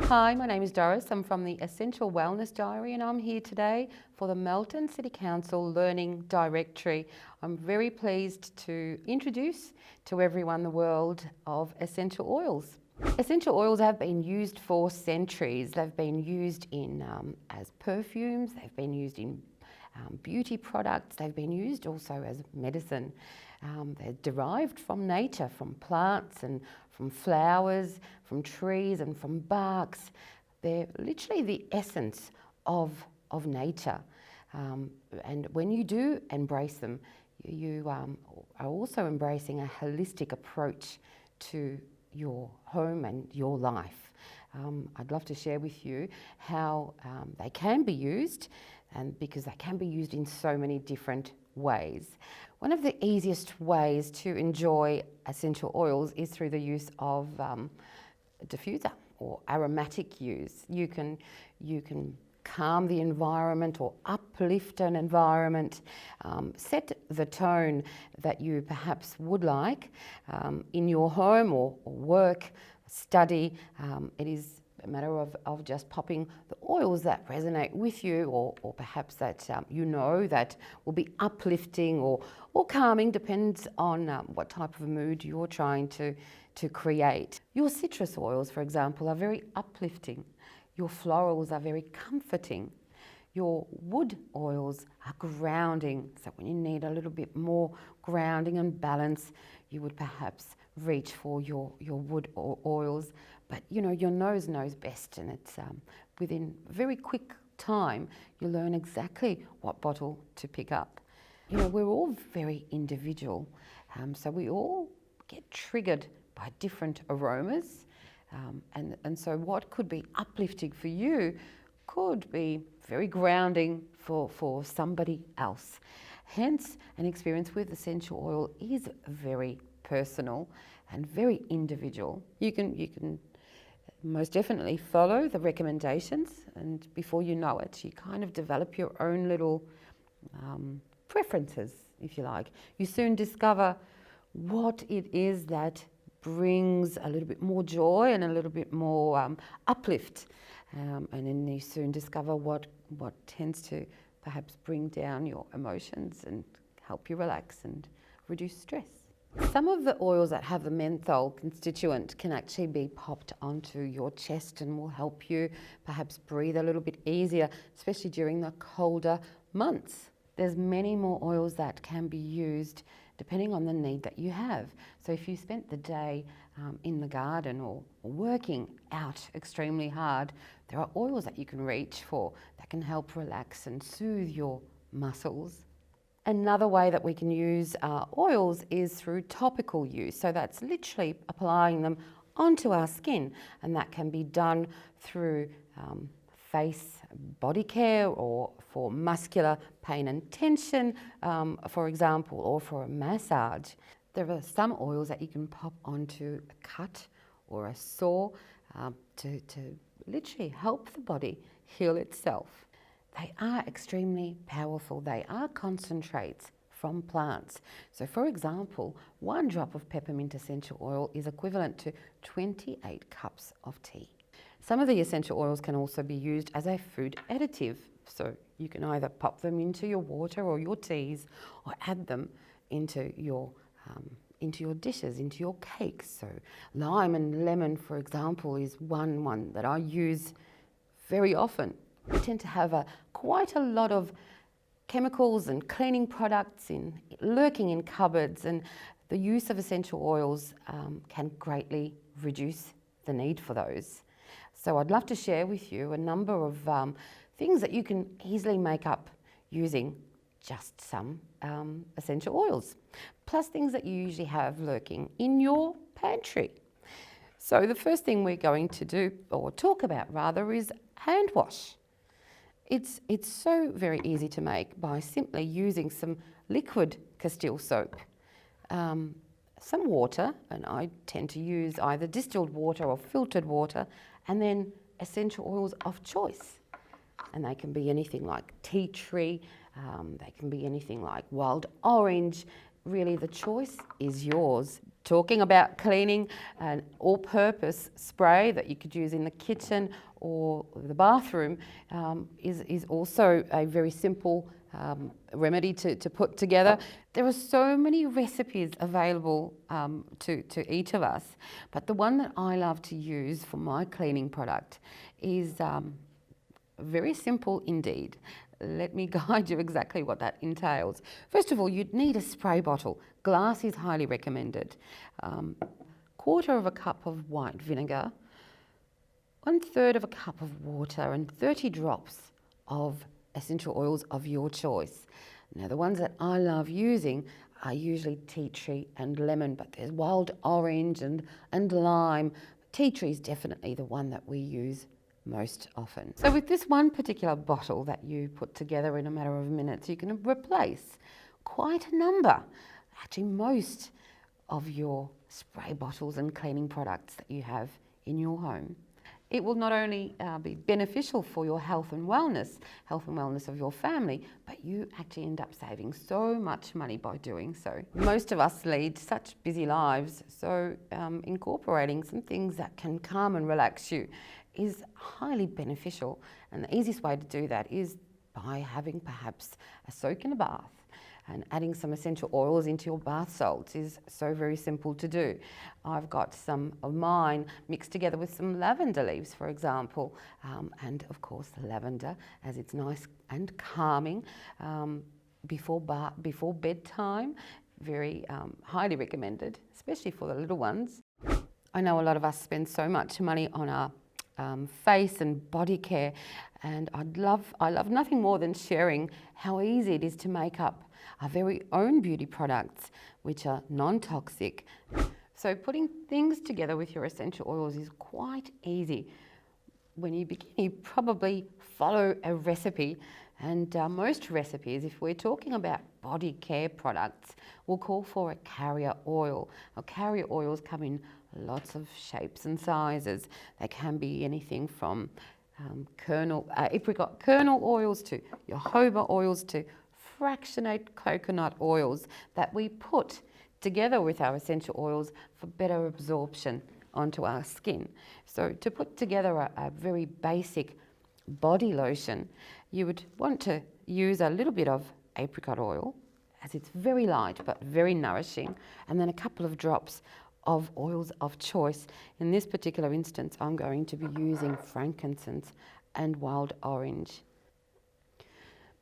Hi, my name is Doris. I'm from the Essential Wellness Diary and I'm here today for the Melton City Council Learning Directory. I'm very pleased to introduce to everyone the world of essential oils. Essential oils have been used for centuries. They've been used in as perfumes, they've been used in beauty products, they've been used also as medicine. They're derived from nature, from plants and from flowers, from trees and from barks. They're literally the essence of nature. And when you do embrace them, you are also embracing a holistic approach to your home and your life. I'd love to share with you how they can be used, and because they can be used in so many different ways. One of the easiest ways to enjoy essential oils is through the use of a diffuser or aromatic use. You can calm the environment or uplift an environment, set the tone that you perhaps would like in your home or work, study. It is a matter of just popping the oils that resonate with you, or perhaps that you know that will be uplifting or calming, depends on what type of mood you're trying to create. Your citrus oils, for example, are very uplifting. Your florals are very comforting. Your wood oils are grounding, so when you need a little bit more grounding and balance, you would perhaps reach for your wood oils. But you know, your nose knows best, and it's within very quick time you learn exactly what bottle to pick up. You know, we're all very individual, so we all get triggered by different aromas, and so what could be uplifting for you could be very grounding for somebody else. Hence, an experience with essential oil is very personal and very individual. You can most definitely follow the recommendations, and before you know it, you kind of develop your own little preferences, if you like. You soon discover what it is that brings a little bit more joy and a little bit more uplift, and then you soon discover what tends to perhaps bring down your emotions and help you relax and reduce stress. Some of the oils that have the menthol constituent can actually be popped onto your chest and will help you perhaps breathe a little bit easier, especially during the colder months. There's many more oils that can be used depending on the need that you have. So if you spent the day in the garden or working out extremely hard, there are oils that you can reach for that can help relax and soothe your muscles. Another way that we can use oils is through topical use. So that's literally applying them onto our skin, and that can be done through face body care, or for muscular pain and tension, for example, or for a massage. There are some oils that you can pop onto a cut or a sore to literally help the body heal itself. They are extremely powerful. They are concentrates from plants. So for example, 1 drop of peppermint essential oil is equivalent to 28 cups of tea. Some of the essential oils can also be used as a food additive. So you can either pop them into your water or your teas, or add them into your dishes, into your cakes. So lime and lemon, for example, is one that I use very often. We tend to have quite a lot of chemicals and cleaning products lurking in cupboards, and the use of essential oils can greatly reduce the need for those. So I'd love to share with you a number of things that you can easily make up using just some essential oils, plus things that you usually have lurking in your pantry. So the first thing we're going to do, or talk about rather, is hand wash. It's so very easy to make by simply using some liquid Castile soap, some water, and I tend to use either distilled water or filtered water, and then essential oils of choice. And they can be anything like tea tree, they can be anything like wild orange, really the choice is yours. Talking about cleaning, an all-purpose spray that you could use in the kitchen or the bathroom is also a very simple remedy to put together. There are so many recipes available to each of us, but the one that I love to use for my cleaning product is very simple indeed. Let me guide you exactly what that entails. First of all, you'd need a spray bottle. Glass is highly recommended. Quarter of a cup of white vinegar, 1/3 of a cup of water, and 30 drops of essential oils of your choice. Now, the ones that I love using are usually tea tree and lemon, but there's wild orange and lime. Tea tree is definitely the one that we use most often. So with this one particular bottle that you put together in a matter of minutes, you can replace quite a number, actually most of your spray bottles and cleaning products that you have in your home. It will not only be beneficial for your health and wellness of your family, but you actually end up saving so much money by doing so. Most of us lead such busy lives, so incorporating some things that can calm and relax you is highly beneficial. And the easiest way to do that is by having perhaps a soak in a bath. And adding some essential oils into your bath salts is so very simple to do. I've got some of mine mixed together with some lavender leaves, for example, and of course the lavender, as it's nice and calming before bedtime. Very highly recommended, especially for the little ones. I know a lot of us spend so much money on our face and body care, and I love nothing more than sharing how easy it is to make up our very own beauty products, which are non-toxic. So putting things together with your essential oils is quite easy. When you begin, you probably follow a recipe, and most recipes, if we're talking about body care products, will call for a carrier oil. Now, carrier oils come in lots of shapes and sizes. They can be anything from apricot kernel oils to jojoba oils to fractionate coconut oils that we put together with our essential oils for better absorption onto our skin. So to put together a very basic body lotion, you would want to use a little bit of apricot oil, as it's very light but very nourishing, and then a couple of drops of oils of choice. In this particular instance, I'm going to be using frankincense and wild orange.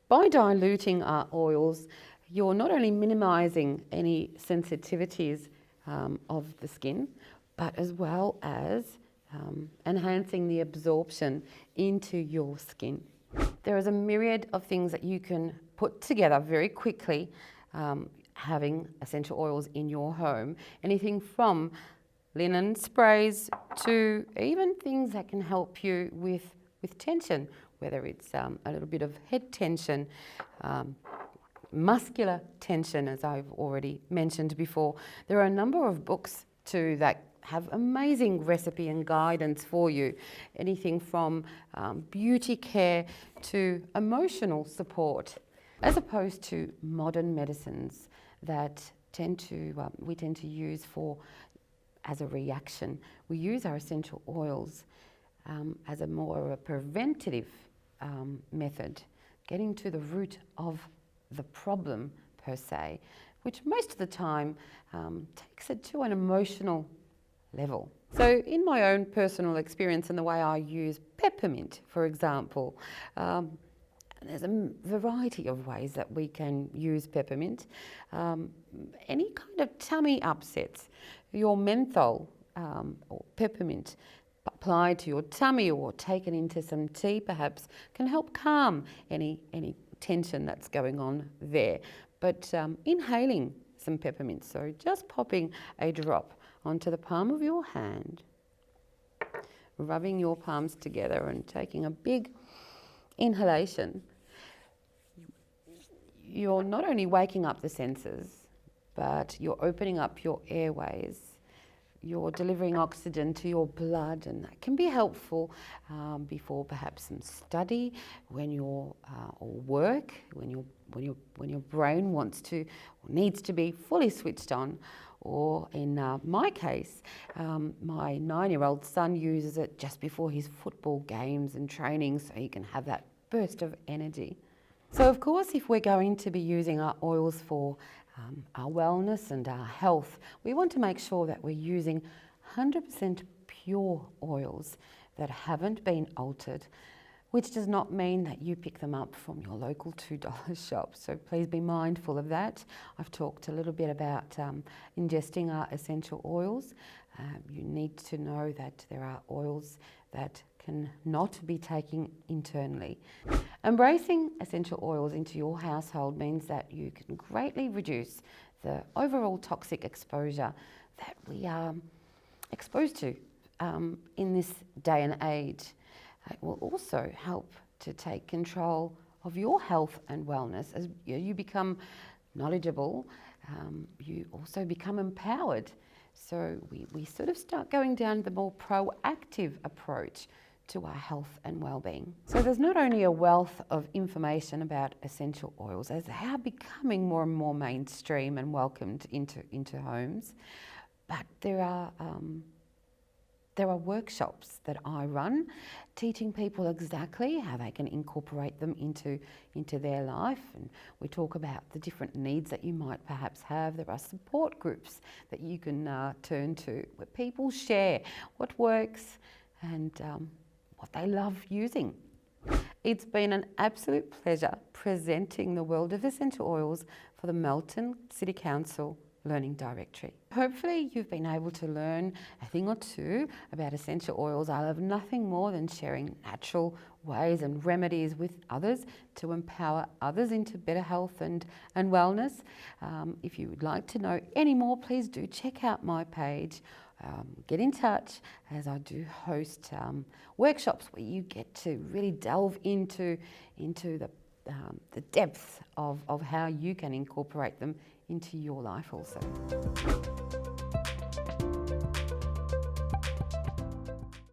By diluting our oils, you're not only minimising any sensitivities of the skin, but as well as enhancing the absorption into your skin. There is a myriad of things that you can put together very quickly having essential oils in your home. Anything from linen sprays to even things that can help you with tension, whether it's a little bit of head tension, muscular tension, as I've already mentioned before. There are a number of books too that have amazing recipe and guidance for you. Anything from beauty care to emotional support, as opposed to modern medicines that we tend to use as a reaction. We use our essential oils as a more preventative method, getting to the root of the problem per se, which most of the time takes it to an emotional level. So in my own personal experience and the way I use peppermint, for example, there's a variety of ways that we can use peppermint. Any kind of tummy upsets, your menthol or peppermint applied to your tummy or taken into some tea perhaps can help calm any tension that's going on there. But inhaling some peppermint, so just popping a drop onto the palm of your hand, rubbing your palms together and taking a big inhalation, you're not only waking up the senses, but you're opening up your airways. You're delivering oxygen to your blood, and that can be helpful before perhaps some study, when you're or work, when you're when your brain wants to or needs to be fully switched on. Or in my case, my 9-year-old son uses it just before his football games and training so he can have that burst of energy. So of course, if we're going to be using our oils for our wellness and our health, we want to make sure that we're using 100% pure oils that haven't been altered, which does not mean that you pick them up from your local $2 shop. So please be mindful of that. I've talked a little bit about ingesting our essential oils. You need to know that there are oils that can not be taken internally. Embracing essential oils into your household means that you can greatly reduce the overall toxic exposure that we are exposed to in this day and age. It will also help to take control of your health and wellness. As you become knowledgeable, you also become empowered. So we sort of start going down the more proactive approach to our health and well-being. So there's not only a wealth of information about essential oils as they are becoming more and more mainstream and welcomed into homes, but there are workshops that I run teaching people exactly how they can incorporate them into their life. And we talk about the different needs that you might perhaps have. There are support groups that you can turn to where people share what works and what they love using. It's been an absolute pleasure presenting the world of essential oils for the Melton City Council Learning Directory. Hopefully you've been able to learn a thing or two about essential oils. I love nothing more than sharing natural ways and remedies with others to empower others into better health and wellness. If you would like to know any more, please do check out my page. Get in touch, as I do host workshops where you get to really delve into the depth of how you can incorporate them into your life also.